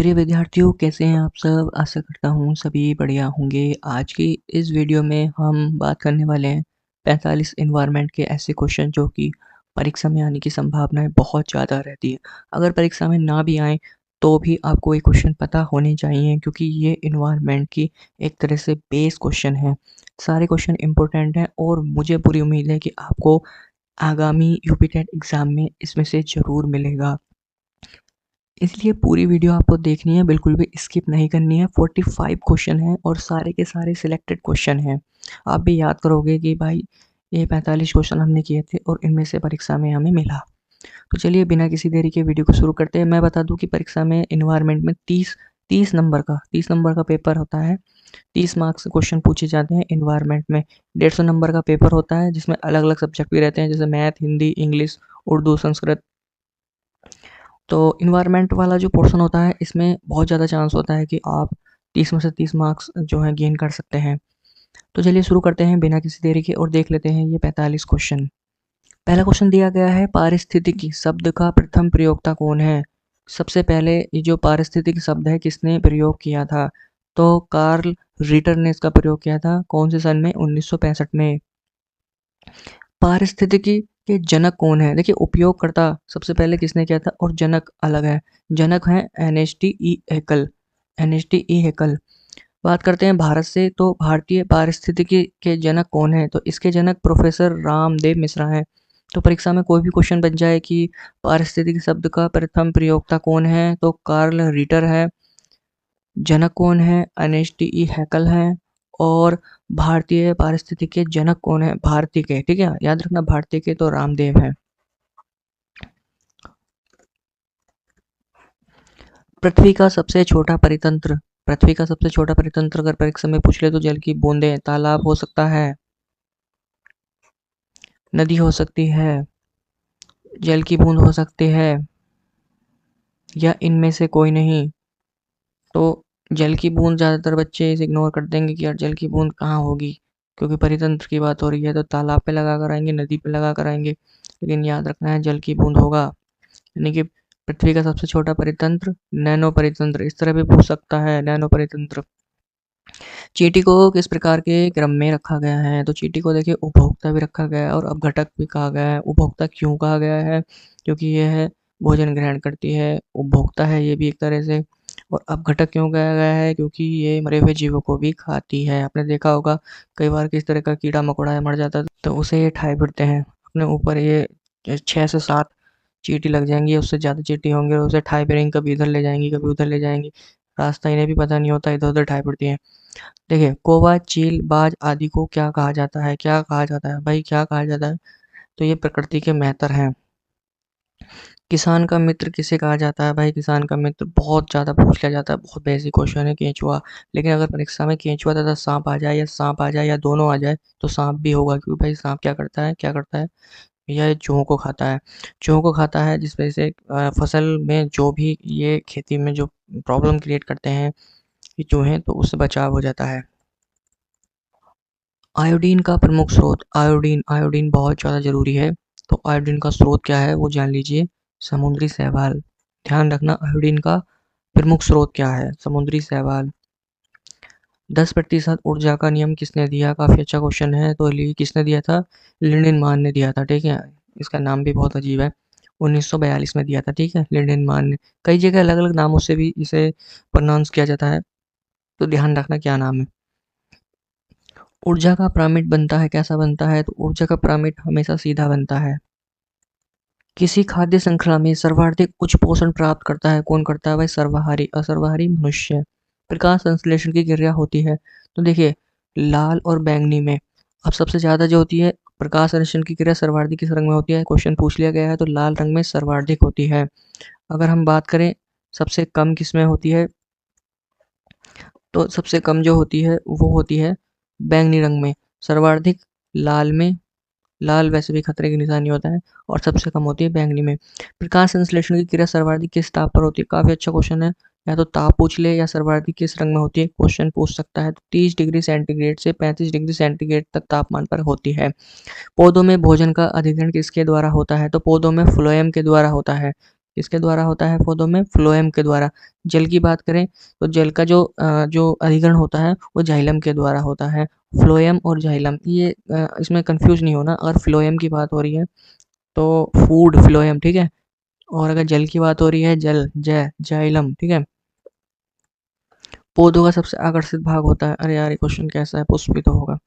प्रिय विद्यार्थियों, कैसे हैं आप सब? आशा करता हूँ सभी बढ़िया होंगे। आज की इस वीडियो में हम बात करने वाले हैं 45 एनवायरनमेंट के ऐसे क्वेश्चन जो कि परीक्षा में आने की संभावनाएं बहुत ज़्यादा रहती है। अगर परीक्षा में ना भी आए तो भी आपको ये क्वेश्चन पता होने चाहिए, क्योंकि ये एनवायरनमेंट की एक तरह से बेस क्वेश्चन है। सारे क्वेश्चन इंपॉर्टेंट हैं और मुझे पूरी उम्मीद है कि आपको आगामी यूपी टेट एग्ज़ाम में इसमें से ज़रूर मिलेगा। इसलिए पूरी वीडियो आपको देखनी है, बिल्कुल भी स्किप नहीं करनी है। 45 क्वेश्चन हैं और सारे के सारे सिलेक्टेड क्वेश्चन हैं। आप भी याद करोगे कि भाई ये 45 क्वेश्चन हमने किए थे और इनमें से परीक्षा में हमें मिला। तो चलिए बिना किसी देरी के वीडियो को शुरू करते हैं। मैं बता दूं कि परीक्षा में एनवायरनमेंट में 30 नंबर का पेपर होता है। 30 मार्क्स से क्वेश्चन पूछे जाते हैं एनवायरनमेंट में। 150 नंबर का पेपर होता है जिसमें अलग अलग सब्जेक्ट भी रहते हैं, जैसे मैथ, हिंदी, इंग्लिश, उर्दू, संस्कृत। तो इन्वायरमेंट वाला जो पोर्शन होता है इसमें बहुत ज़्यादा चांस होता है कि आप 30 में से 30 मार्क्स जो हैं गेन कर सकते हैं। तो चलिए शुरू करते हैं बिना किसी देरी के और देख लेते हैं ये 45 क्वेश्चन। पहला क्वेश्चन दिया गया है, पारिस्थितिकी शब्द का प्रथम प्रयोक्ता कौन है? सबसे पहले ये जो पारिस्थितिकी शब्द है किसने प्रयोग किया था? तो कार्ल रीटर ने इसका प्रयोग किया था। कौन से सन में? 1965 में। पारिस्थितिकी के जनक कौन है? देखिए, उपयोगकर्ता सबसे पहले किसने किया था और जनक अलग है। जनक है एनएसटी हैकल। एनएसटी हैकल। बात करते हैं भारत से, तो भारतीय पारिस्थितिकी के जनक कौन है? तो इसके जनक प्रोफेसर रामदेव मिश्रा हैं। तो परीक्षा में कोई भी क्वेश्चन बन जाए कि पारिस्थितिकी शब्द का प्रथम प्रयोक्ता कौन है, तो कार्ल रीटर है। जनक कौन है? एनएसटी हैकल हैं। और भारतीय पारिस्थितिकी के जनक कौन है? भारती के, ठीक है, याद रखना, भारती के तो रामदेव हैं। पृथ्वी का सबसे छोटा परितंत्र। पृथ्वी का सबसे छोटा परितंत्र अगर परीक्षा में पूछ ले तो जल की बूंदें। तालाब हो सकता है, नदी हो सकती है, जल की बूंद हो सकती है, या इनमें से कोई नहीं। तो जल की बूंद ज़्यादातर बच्चे इसे इग्नोर कर देंगे कि यार जल की बूंद कहाँ होगी, क्योंकि परितंत्र की बात हो रही है। तो तालाब पे लगा कर आएंगे, नदी पे लगा कर आएंगे, लेकिन याद रखना है जल की बूंद होगा। यानी कि पृथ्वी का सबसे छोटा परितंत्र नैनो परितंत्र, इस तरह भी पूछ सकता है, नैनो परितंत्र। चींटी को किस प्रकार के क्रम में रखा गया है? तो चींटी को देखिए उपभोक्ता भी रखा गया है और अपघटक भी कहा गया है। उपभोक्ता क्यों कहा गया है? क्योंकि यह भोजन ग्रहण करती है, उपभोक्ता है ये भी एक तरह से। और अपघटक क्यों कहा गया है? क्योंकि ये मरे हुए जीवों को भी खाती है। आपने देखा होगा कई बार किस तरह का कीड़ा मकोड़ा मर जाता है तो उसे ये ठाए फिरते हैं अपने ऊपर। ये 6 से 7 चींटी लग जाएंगी, उससे ज़्यादा चींटी होंगे और उसे ठाए फिरेंगी, कभी इधर ले जाएंगी कभी उधर ले जाएंगी। रास्ता इन्हें भी पता नहीं होता, इधर उधर ठाए फिरती हैं। देखिए, कौवा, चील, बाज आदि को क्या कहा जाता है? क्या कहा जाता है भाई, क्या कहा जाता है? तो ये प्रकृति के मेहतर हैं। किसान का मित्र किसे कहा जाता है? भाई किसान का मित्र बहुत ज़्यादा पूछ लिया जाता है, बहुत बेसिक क्वेश्चन है, केंचुआ। लेकिन अगर परीक्षा में केंचुआ तथा सांप आ जाए या सांप आ जाए या दोनों आ जाए तो सांप भी होगा, क्योंकि भाई सांप क्या करता है? क्या करता है? भैया ये चूहों को खाता है। चूहों को खाता है, जिस वजह से फसल में जो भी ये खेती में जो प्रॉब्लम क्रिएट करते हैं ये चूहे, तो उससे बचाव हो जाता है। आयोडीन का प्रमुख स्रोत। आयोडीन, आयोडीन बहुत ज़्यादा ज़रूरी है। तो आयोडीन का स्रोत क्या है वो जान लीजिए, समुद्री शैवाल। ध्यान रखना, आयोडीन का प्रमुख स्रोत क्या है? समुद्री शैवाल। 10% ऊर्जा का नियम किसने दिया? काफ़ी अच्छा क्वेश्चन है। तो किसने दिया था? लिंडेनमान ने दिया था, ठीक है। इसका नाम भी बहुत अजीब है। 1942 में दिया था, ठीक है, लिंडेनमान ने। कई जगह अलग अलग नामों से भी इसे प्रोनाउंस किया जाता है, तो ध्यान रखना क्या नाम है। ऊर्जा का पिरामिड बनता है, कैसा बनता है? तो ऊर्जा का पिरामिड हमेशा सीधा बनता है। किसी खाद्य श्रृंखला में सर्वाधिक उच्च पोषण प्राप्त करता है, कौन करता है भाई? सर्वाहारी। असर्वाहारी मनुष्य। प्रकाश संश्लेषण की क्रिया होती है, तो देखिए लाल और बैंगनी में अब सबसे ज़्यादा जो होती है प्रकाश संश्लेषण की क्रिया सर्वाधिक किस रंग में होती है? क्वेश्चन पूछ लिया गया है, तो लाल रंग में सर्वाधिक होती है। अगर हम बात करें सबसे कम किस में होती है, तो सबसे कम जो होती है वो होती है बैंगनी रंग में। सर्वाधिक लाल में। लाल वैसे भी खतरे की निशानी होता है, और सबसे कम होती है बैंगनी में। प्रकाश संश्लेषण की क्रिया सर्वाधिक किस ताप पर होती है? काफी अच्छा क्वेश्चन है। या तो ताप पूछ ले या सर्वाधिक किस रंग में होती है, क्वेश्चन पूछ सकता है। तो 30 डिग्री सेंटीग्रेड से 35 डिग्री सेंटीग्रेड तक तापमान पर होती है। पौधों में भोजन का अधिग्रहण किसके द्वारा होता है? तो पौधों में फ्लोएम के द्वारा होता है। किसके द्वारा होता है पौधों में? फ्लोएम के द्वारा। जल की बात करें तो जल का जो अधिकरण होता है वो जाइलम के द्वारा होता है। फ्लोएम और जाइलम ये इसमें कंफ्यूज नहीं होना। अगर फ्लोएम की बात हो रही है तो फूड फ्लोएम, ठीक है। और अगर जल की बात हो रही है जल जाइलम, ठीक है। पौधों का सबसे आकर्षित भाग होता है, अरे यार ये क्वेश्चन कैसा है, पुष्प भी तो होगा।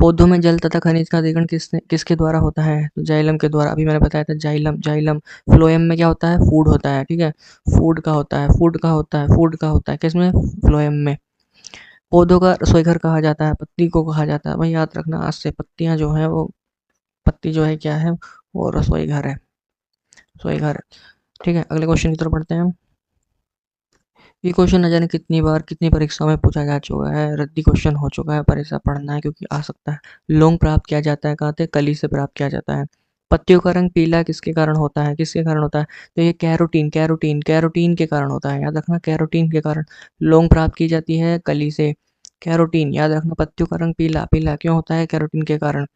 पौधों में जल तथा खनिज का अधिकरण किसके द्वारा होता है? तो जाइलम के द्वारा। अभी मैंने बताया था जाइलम। फ्लोएम में क्या होता है? फूड होता है, ठीक है। फूड का होता है किसमें? फ्लोएम में। पौधों का रसोई घर कहा जाता है, पत्ती को कहा जाता है। भाई याद रखना आज से, पत्तियां जो है वो, पत्ती जो है क्या है? वो रसोई घर है, रसोई घर है, ठीक है। अगले क्वेश्चन की तरफ बढ़ते हैं हम। ये क्वेश्चन न जाने कितनी बार कितनी परीक्षाओं में पूछा जा चुका है, रद्दी क्वेश्चन हो चुका है, पर ऐसा पढ़ना है क्योंकि आ सकता है। लौंग प्राप्त किया जाता है कहाँ से? कली से प्राप्त किया जाता है। पत्तियों का रंग पीला किसके कारण होता है? किसके कारण होता है? तो ये कैरोटीन के कारण होता है, याद रखना, कैरोटीन के कारण। लौंग प्राप्त की जाती है कली से, कैरोटीन, याद रखना। पत्तियों का रंग पीला, पीला क्यों होता है? कैरोटीन के कारण।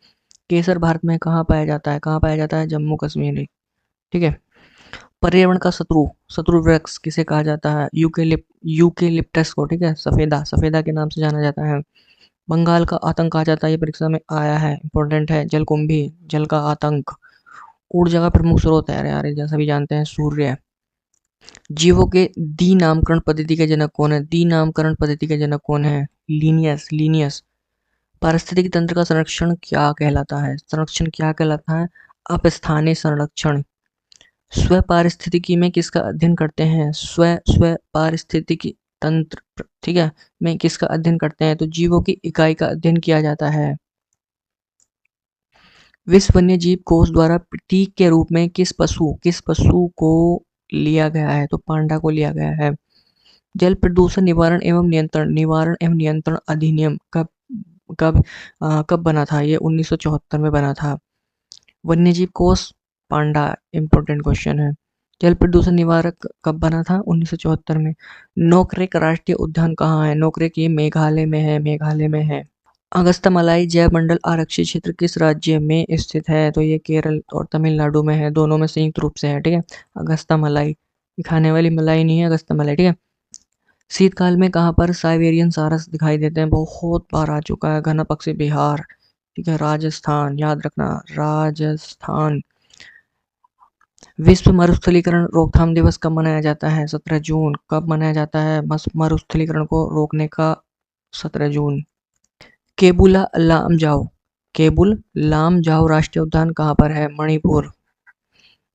केसर भारत में कहाँ पाया जाता है? कहाँ पाया जाता है? जम्मू कश्मीर में, ठीक है। पर्यावरण का शत्रु वृक्ष किसे कहा जाता है? यूकेलिप्टस को, ठीक है। सफेदा के नाम से जाना जाता है। बंगाल का आतंक कहा जाता है, ये परीक्षा में आया है, इंपॉर्टेंट है। जलकुंभी, जल का आतंक। ऊर्जा का प्रमुख स्रोत है, अरे यार जैसा भी जानते हैं, सूर्य। जीवों के दी नामकरण पद्धति के जनक कौन है? दी नामकरण पद्धति के जनक कौन है? लीनियस। पारिस्थितिकी तंत्र का संरक्षण क्या कहलाता है? अपस्थानीय संरक्षण। स्व पारिस्थितिकी में किसका अध्ययन करते हैं? स्व पारिस्थितिकी तंत्र, ठीक है, में किसका अध्ययन करते हैं? तो जीवों की इकाई का अध्ययन किया जाता है। विश्व वन्य जीव कोष द्वारा प्रतीक के रूप में किस पशु को लिया गया है? तो पांडा को लिया गया है। जल प्रदूषण निवारण एवं नियंत्रण अधिनियम कब बना था? ये 1974 में बना था। वन्यजीव कोष पांडा, इंपॉर्टेंट क्वेश्चन है। जल प्रदूषण निवारक कब बना था? 1974 में। नोकरेक राष्ट्रीय उद्यान कहाँ है? नोकरेक ये मेघालय में है। अगस्त्यमलाई जैव मंडल आरक्षित क्षेत्र किस राज्य में स्थित है? तो ये केरल और तमिलनाडु में है, दोनों में संयुक्त रूप से है, ठीक है। अगस्त्यमलाई खाने वाली मलाई नहीं है, अगस्त्यमलाई, ठीक है। शीतकाल में कहाँ पर साइबेरियन सारस दिखाई देते हैं? बहुत बार आ चुका है, घना पक्षी बिहार, ठीक है। राजस्थान, याद रखना, राजस्थान। विश्व मरुस्थलीकरण रोकथाम दिवस कब मनाया जाता है? 17 जून। कब मनाया जाता है मरुस्थलीकरण को रोकने का? 17 जून। केबुल लामजाओ राष्ट्रीय उद्यान कहाँ पर है? मणिपुर।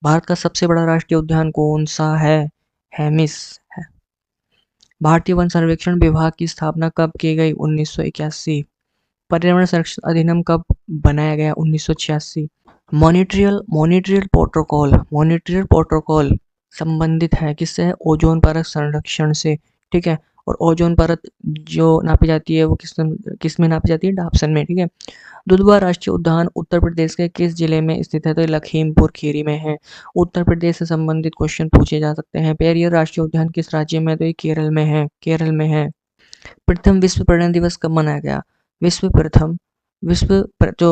भारत का सबसे बड़ा राष्ट्रीय उद्यान कौन सा है? हेमिस है। भारतीय वन सर्वेक्षण विभाग की स्थापना कब की गई? 1981। पर्यावरण संरक्षण अधिनियम कब बनाया गया? 1986। मॉनिट्रियल प्रोटोकॉल संबंधित है किससे? है ओजोन परत संरक्षण से, ठीक है। और ओजोन परत जो नापी जाती है वो किस में नापी जाती है? डाप्सन में, ठीक है। दुधवा राष्ट्रीय उद्यान उत्तर प्रदेश के किस जिले में स्थित है? तो लखीमपुर खीरी में है। उत्तर प्रदेश से संबंधित क्वेश्चन पूछे जा सकते हैं। पेरियर राष्ट्रीय उद्यान किस राज्य में है? तो ये केरल में है। प्रथम विश्व पर्यावरण दिवस कब मनाया गया? जो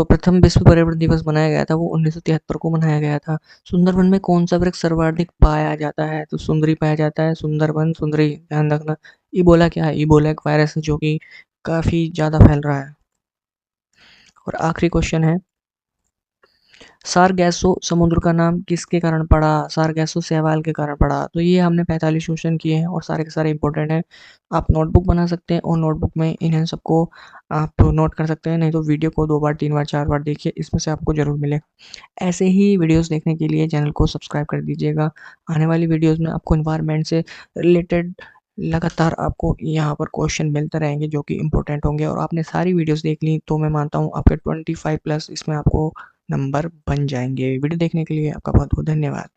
प्रथम विश्व पर्यावरण दिवस मनाया गया था वो 1973 को मनाया गया था। सुंदरवन में कौन सा वृक्ष सर्वाधिक पाया जाता है? तो सुंदरी पाया जाता है, सुंदरी, ध्यान रखना। इबोला क्या है? इबोला एक वायरस है जो कि काफी ज्यादा फैल रहा है। और आखिरी क्वेश्चन है, सारगैसो समुद्र का नाम किसके कारण पड़ा? सारगैसो शैवाल के कारण पड़ा। तो ये हमने 45 क्वेश्चन किए हैं और सारे के सारे इंपॉर्टेंट हैं। आप नोटबुक बना सकते हैं और नोटबुक में इन्हें सबको आप नोट कर सकते हैं, नहीं तो वीडियो को 2 बार 3 बार 4 बार देखिए, इसमें से आपको जरूर मिलेगा। ऐसे ही वीडियोस देखने के लिए चैनल को सब्सक्राइब कर दीजिएगा। आने वाली वीडियोस में आपको इन्वायरमेंट से रिलेटेड लगातार आपको यहाँ पर क्वेश्चन मिलते रहेंगे जो कि इंपॉर्टेंट होंगे। और आपने सारी वीडियोस देख ली तो मैं मानता हूँ आपके 25+ इसमें आपको नंबर बन जाएंगे। वीडियो देखने के लिए आपका बहुत बहुत धन्यवाद।